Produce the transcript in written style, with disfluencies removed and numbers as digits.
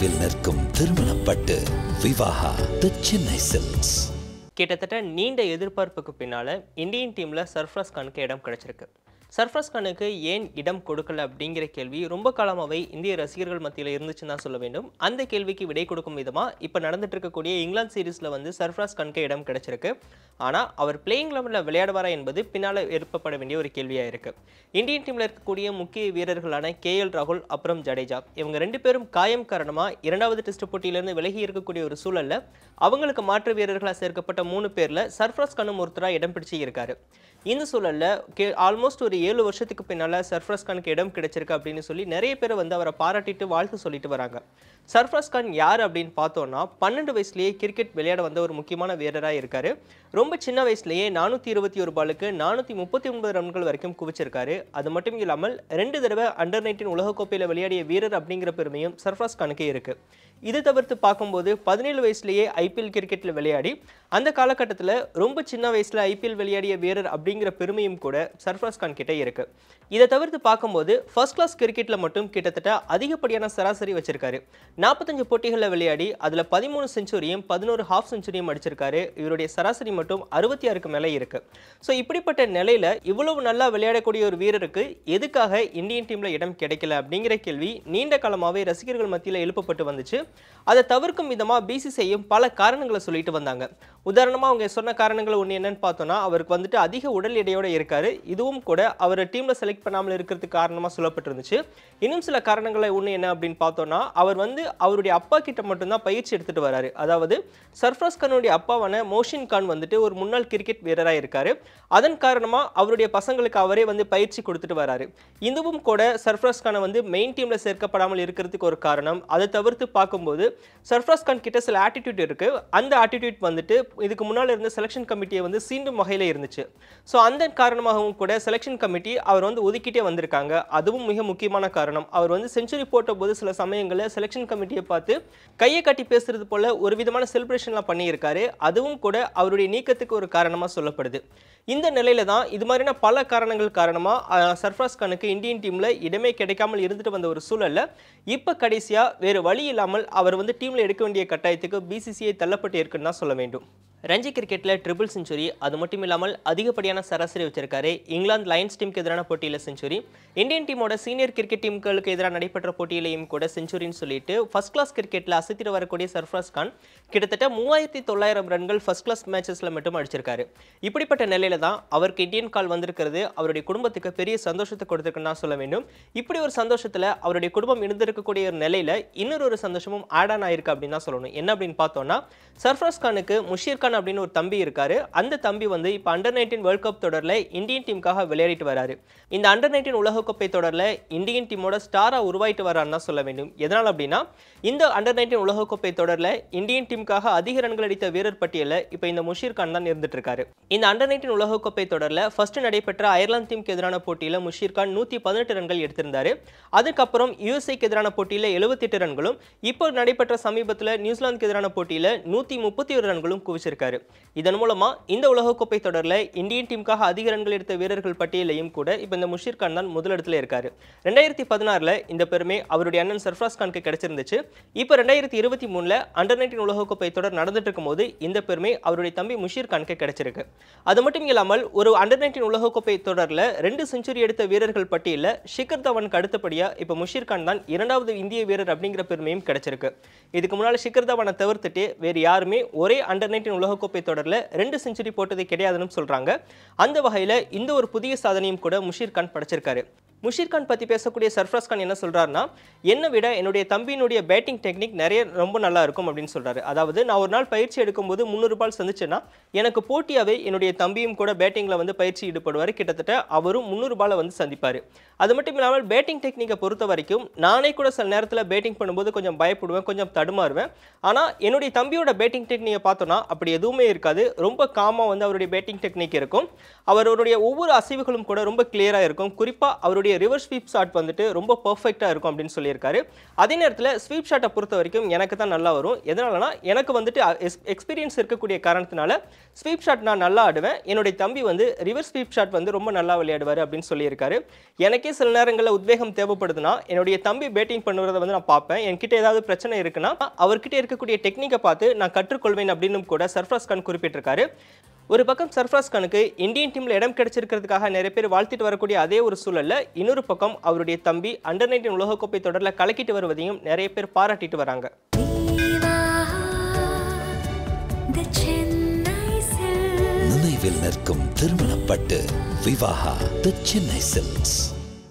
தொலைவில் நிற்கும் திருமணப்பட்டு விவாஹா தி சென்னை சில்க்ஸ். கிட்டத்தட்ட நீண்ட எதிர்பார்ப்புக்கு பின்னால இந்தியன் டீம்ல சர்ஃப்ராஸ் கானுக்கு இடம் கிடைச்சிருக்கு. சர்ஃப்ராஸ் கானுக்கு ஏன் இடம் கொடுக்கல அப்படிங்கிற கேள்வி ரொம்ப காலமாகவே இந்திய ரசிகர்கள் மத்தியில் இருந்துச்சுன்னு தான் சொல்ல வேண்டும். அந்த கேள்விக்கு விடை கொடுக்கும் விதமாக இப்போ நடந்துட்டு இருக்கக்கூடிய இங்கிலாந்து சீரீஸில் வந்து சர்ஃப்ராஸ் கானுக்கு இடம் கிடைச்சிருக்கு. ஆனால் அவர் பிளேயிங் லெவலில் விளையாடுவாரா என்பது பின்னால் எழுப்பப்பட வேண்டிய ஒரு கேள்வியாக இருக்குது. இந்தியன் டீமில் இருக்கக்கூடிய முக்கிய வீரர்களான KL ராகுல் அப்புறம் ஜடேஜா இவங்க ரெண்டு பேரும் காயம் காரணமாக இரண்டாவது டெஸ்ட் போட்டியிலிருந்து விலகி இருக்கக்கூடிய ஒரு சூழலில் அவங்களுக்கு மாற்று வீரர்களாக சேர்க்கப்பட்ட 3 பேரில் சர்ஃப்ராஸ் கானும் ஒருத்தராக இடம் பிடிச்சி இருக்காரு. இந்த சூழலில் ஆல்மோஸ்ட் ஒரு 7 வருஷத்துக்கு பின்னால் சர்ஃப்ராஸ் கானுக்கு இடம் கிடைச்சிருக்கு அப்படின்னு சொல்லி நிறைய பேர் வந்து அவரை பாராட்டிட்டு வாழ்த்து சொல்லிட்டு வராங்க. சர்ஃப்ராஸ் கான் யார் அப்படின்னு பார்த்தோன்னா 12 வயசுலேயே கிரிக்கெட் விளையாட வந்த ஒரு முக்கியமான வீரராக இருக்காரு. ரொம்ப சின்ன வயசுலேயே 421 பாலுக்கு 439 ரன்கள் வரைக்கும் குவிச்சிருக்காரு. அது மட்டும் இல்லாமல் 2 தடவை அண்டர்-19 உலகக்கோப்பையில் விளையாடிய வீரர் அப்படிங்கிற பெருமையும் சர்ஃப்ராஸ் கானுக்கு இருக்குது. இது தவிர்த்து பார்க்கும்போது 17 வயசுலேயே IPL கிரிக்கெட்டில் விளையாடி அந்த காலகட்டத்தில் ரொம்ப சின்ன வயசில் IPL விளையாடிய வீரர் அப்படிங்கிற பெருமையும் கூட சர்ஃப்ராஸ் கான் கிட்டே இருக்குது. இதை தவிர்த்து பார்க்கும்போது ஃபர்ஸ்ட் கிளாஸ் கிரிக்கெட்டில் மட்டும் கிட்டத்தட்ட அதிகப்படியான சராசரி வச்சிருக்காரு. 45 போட்டிகளில் விளையாடி அதில் 13 செஞ்சுரியும் 11 ஹாஃப் செஞ்சுரியும் அடிச்சிருக்காரு. இவருடைய சராசரி மட்டும் 66க்கு மேலே இருக்குது. ஸோ இப்படிப்பட்ட நிலையில் இவ்வளவு நல்லா விளையாடக்கூடிய ஒரு வீரருக்கு எதுக்காக இந்தியன் டீமில் இடம் கிடைக்கல அப்படிங்கிற கேள்வி நீண்ட காலமாகவே ரசிகர்கள் மத்தியில் எழுப்பப்பட்டு வந்துச்சு. அதை தவிர்க்கும் விதமாக BCCIயும் பல காரணங்களை சொல்லிட்டு வந்தாங்க. உதாரணமாக அவங்க சொன்ன காரணங்கள் ஒன்று என்னன்னு பார்த்தோன்னா, அவருக்கு வந்துட்டு அதிக உடல் எடையோடு இருக்காரு. இதுவும் கூட அவர் டீமில் செலக்ட் பண்ணாமல் இருக்கிறதுக்கு காரணமாக சொல்லப்பட்டிருந்துச்சு. இன்னும் சில காரணங்களை ஒன்று என்ன அப்படின்னு பார்த்தோன்னா, அவர் வந்து அவருடைய அப்பா கிட்ட மட்டும்தான் பயிற்சி எடுத்துகிட்டு வராரு. அதாவது சர்ஃப்ராஸ் கானுடைய அப்பாவான மோஷின் கான் வந்துட்டு ஒரு முன்னாள் கிரிக்கெட் வீரராக இருக்காரு. அதன் காரணமாக அவருடைய பசங்களுக்கு அவரே வந்து பயிற்சி கொடுத்துட்டு வராரு. இதுவும் கூட சர்ஃப்ராஸ் கானை வந்து மெயின் டீமில் சேர்க்கப்படாமல் இருக்கிறதுக்கு ஒரு காரணம். அதை தவிர்த்து பார்க்கும்போது சர்ஃப்ராஸ் கான் கிட்ட சில ஆட்டிடியூட் இருக்கு. அந்த ஆட்டிடியூட் வந்துட்டு இதுக்கு முன்னால் இருந்த செலெக்ஷன் கமிட்டியை வந்து சீண்டும் வகையில் இருந்துச்சு. ஸோ அந்த காரணமாகவும் கூட செலெக்ஷன் கமிட்டி அவர் வந்து ஒதுக்கிட்டே வந்திருக்காங்க. அதுவும் மிக முக்கியமான காரணம். அவர் வந்து செஞ்சுரி போட்ட போது சில சமயங்களில் செலெக்ஷன் கமிட்டியை பார்த்து கையை கட்டி பேசுறது போல ஒரு விதமான செலிப்ரேஷன்லாம் பண்ணியிருக்காரு. அதுவும் கூட அவருடைய நீக்கத்துக்கு ஒரு காரணமாக சொல்லப்படுது. இந்த நிலையில தான் இது மாதிரியான பல காரணங்கள் காரணமாக சர்ஃப்ராஸ் கானுக்கு இந்தியன் டீமில் இடமே கிடைக்காமல் இருந்துட்டு வந்த ஒரு சூழலில் இப்போ கடைசியாக வேறு வழி இல்லாமல் அவர் வந்து டீமில் எடுக்க வேண்டிய கட்டாயத்துக்கு BCCI தள்ளப்பட்டு இருக்குன்னு தான் சொல்ல வேண்டும். ரஞ்சி கிரிக்கெட்டில் ட்ரிபிள் செஞ்சுரி, அது மட்டும் இல்லாமல் அதிகப்படியான சராசரி வச்சிருக்காரு. இங்கிலாந்து லயன்ஸ் டீமுக்கு எதிரான போட்டியில் செஞ்சுரி, இந்தியன் டீமோட சீனியர் கிரிக்கெட் டீம்களுக்கு எதிராக நடைபெற்ற போட்டியிலையும் கூட செஞ்சுரின்னு சொல்லிட்டு ஃபர்ஸ்ட் கிளாஸ் கிரிக்கெட்டில் அசத்திட்டு வரக்கூடிய சர்ஃப்ராஸ் கான் கிட்டத்தட்ட 3900 ரன்கள் ஃபர்ஸ்ட் கிளாஸ் மேட்சஸில் மட்டும் அடிச்சிருக்காரு. இப்படிப்பட்ட நிலையில தான் அவருக்கு இந்தியன் கால் வந்திருக்கிறது அவருடைய குடும்பத்துக்கு பெரிய சந்தோஷத்தை கொடுத்துருக்குன்னு தான் சொல்ல வேண்டும். இப்படி ஒரு சந்தோஷத்தில் அவருடைய குடும்பம் இருந்திருக்கக்கூடிய ஒரு நிலையில் இன்னொரு சந்தோஷமும் ஆட் ஆன் ஆயிருக்கு அப்படின்னு தான் சொல்லணும். என்ன அப்படின்னு பார்த்தோம்னா, சர்ஃப்ராஸ் கானுக்கு முஷீர் கான் அப்படின்னு ஒரு தம்பி இருக்காரு. அந்த தம்பி வந்து இப்போ அண்டர்-19 வேர்ல்ட் கப் தொடரில் இந்தியன் டீமுக்காக விளையாடிட்டு வராரு. இந்த அண்டர்-19 உலகக்கோப்பை தொடரில் இந்தியன் டீமோட ஸ்டாரா உருவாயிட்டு வரான்னு தான் சொல்ல வேண்டும். எதனால் அப்படின்னா, இந்த அண்டர்-19 உலகக்கோப்பை தொடரில் இந்தியன் டீமுக்காக அதிக ரன்கள் அடித்த வீரர் பட்டியலில் இப்போ இந்த முஷீர் கான் தான் இருந்துட்டு இருக்காரு. இந்த அண்டர்-19 உலகக்கோப்பை தொடரில் ஃபர்ஸ்ட் நடைபெற்ற அயர்லாந்து டீமுக்கு எதிரான போட்டியில் முஷீர் கான் 118 ரன்கள் எடுத்திருந்தாரு. அதுக்கப்புறம் USAக்கு எதிரான போட்டியில் 78 ரன்களும், இப்போ நடைபெற்ற சமீபத்தில் நியூசிலாந்துக்கு எதிரான போட்டியில் 131 ரன்களும் குவிச்சிருக்காரு. இதன் மூலமா இந்த உலகக்கோப்பை தொடரில் இந்தியன் டீமுக்காக அதிக ரன்கள் எடுத்த வீரர்கள் பட்டியலையும் கூட இப்போ இந்த முஷீர் கான் தான் முதலிடத்தில் இருக்காரு. 2016ல் இந்த பெருமை அவருடைய அண்ணன் சர்ஃப்ராஸ் கானுக்கு கிடைச்சிருந்துச்சு. இப்போ 2023ல் அண்டர்-19 உலகக்கோப்பை தொடர் நடந்துட்டு இருக்கும்போது இந்த பெருமை அவருடைய தம்பி முஷீர் கானுக்கு கிடைச்சிருக்கு. அது மட்டும் இல்லாமல் ஒரு அண்டர்-19 உலகக்கோப்பை தொடரில் 2 செஞ்சுரி எடுத்த வீரர்கள் பட்டியலில் ஷிகர் தவானுக்கு அடுத்தபடியா இப்போ முஷீர் கான் தான் 2வது இந்திய வீரர் அப்படிங்கிற பெருமையும் கிடைச்சிருக்கு. இதுக்கு முன்னால் ஷிகர் தவானை தவிர்த்துட்டு வேறு யாருமே ஒரே அண்டர்-19 உலகக்கோப்பை தொடரில் 2 செஞ்சுரி போட்டது கிடையாதுன்னு சொல்றாங்க. அந்த வகையில் இந்த ஒரு புதிய சாதனையும் கூட முஷீர் கான் படைச்சிருக்காரு. முஷீர் கான் பற்றி பேசக்கூடிய சர்ஃப்ராஸ் கான் என்ன சொல்கிறாருன்னா, என்னை விட என்னுடைய தம்பியினுடைய பேட்டிங் டெக்னிக் ரொம்ப நல்லா இருக்கும் அப்படின்னு சொல்கிறாரு. அதாவது நான் ஒரு நாள் பயிற்சி எடுக்கும்போது 300 பால் சந்திச்சேன்னா எனக்கு போட்டியாகவே என்னுடைய தம்பியும் கூட பேட்டிங்கில் வந்து பயிற்சி ஈடுபடுவார். கிட்டத்தட்ட அவரும் 300 பாலை வந்து சந்திப்பார். அது மட்டும் இல்லாமல் பேட்டிங் டெக்னிக்கை பொறுத்த வரைக்கும் நானே கூட சில நேரத்தில் பேட்டிங் பண்ணும்போது கொஞ்சம் பயப்படுவேன், கொஞ்சம் தடுமாறுவேன். ஆனால் என்னுடைய தம்பியோட பேட்டிங் டெக்னிக்கை பார்த்தோன்னா அப்படி எதுவுமே இருக்காது. ரொம்ப காமாக வந்து அவருடைய பேட்டிங் டெக்னிக் இருக்கும். அவருடைய ஒவ்வொரு அசைவுகளும் கூட ரொம்ப கிளியராக இருக்கும். குறிப்பாக அவருடைய அவருடைய ரிவர்ஸ் ஸ்வீப் ஷாட் வந்துட்டு ரொம்ப பர்ஃபெக்டாக இருக்கும் அப்படின்னு சொல்லியிருக்காரு. அதே நேரத்தில் ஸ்வீப் ஷாட்டை பொறுத்த வரைக்கும் எனக்கு தான் நல்லா வரும். எதனாலனா எனக்கு வந்துட்டு எக்ஸ்பீரியன்ஸ் இருக்கக்கூடிய காரணத்தினால ஸ்வீப் ஷாட் நான் நல்லா ஆடுவேன். என்னுடைய தம்பி வந்து ரிவர்ஸ் ஸ்வீப் ஷாட் வந்து ரொம்ப நல்லா விளையாடுவார் அப்படின்னு சொல்லியிருக்காரு. எனக்கே சில நேரங்களில் உத்வேகம் தேவைப்படுதுன்னா என்னுடைய தம்பி பேட்டிங் பண்ணுறதை வந்து நான் பார்ப்பேன். என்கிட்ட ஏதாவது பிரச்சனை இருக்குன்னா அவர்கிட்ட இருக்கக்கூடிய டெக்னிக்கை பார்த்து நான் கற்றுக்கொள்வேன் அப்படின்னு கூட சர்ஃப்ராஸ் கான் குறிப்பிட்டிருக்காரு. ஒரு பக்கம் சர்ஃப்ராஸ் கானுக்கு இந்தியன் டீமில் இடம் கிடைச்சிருக்கிறதுக்காக நிறைய பேர் வாழ்த்திட்டு வரக்கூடிய அதே ஒரு சூழலில் இன்னொரு பக்கம் அவருடைய தம்பி அண்டர்-19 உலகக்கோப்பை தொடரில் கலக்கிட்டு வருவதையும் நிறைய பேர் பாராட்டிட்டு வராங்க. நினைவில் நிற்கும் திருமணப்பட்டு விவாஹா தி சென்னை சில்க்ஸ்.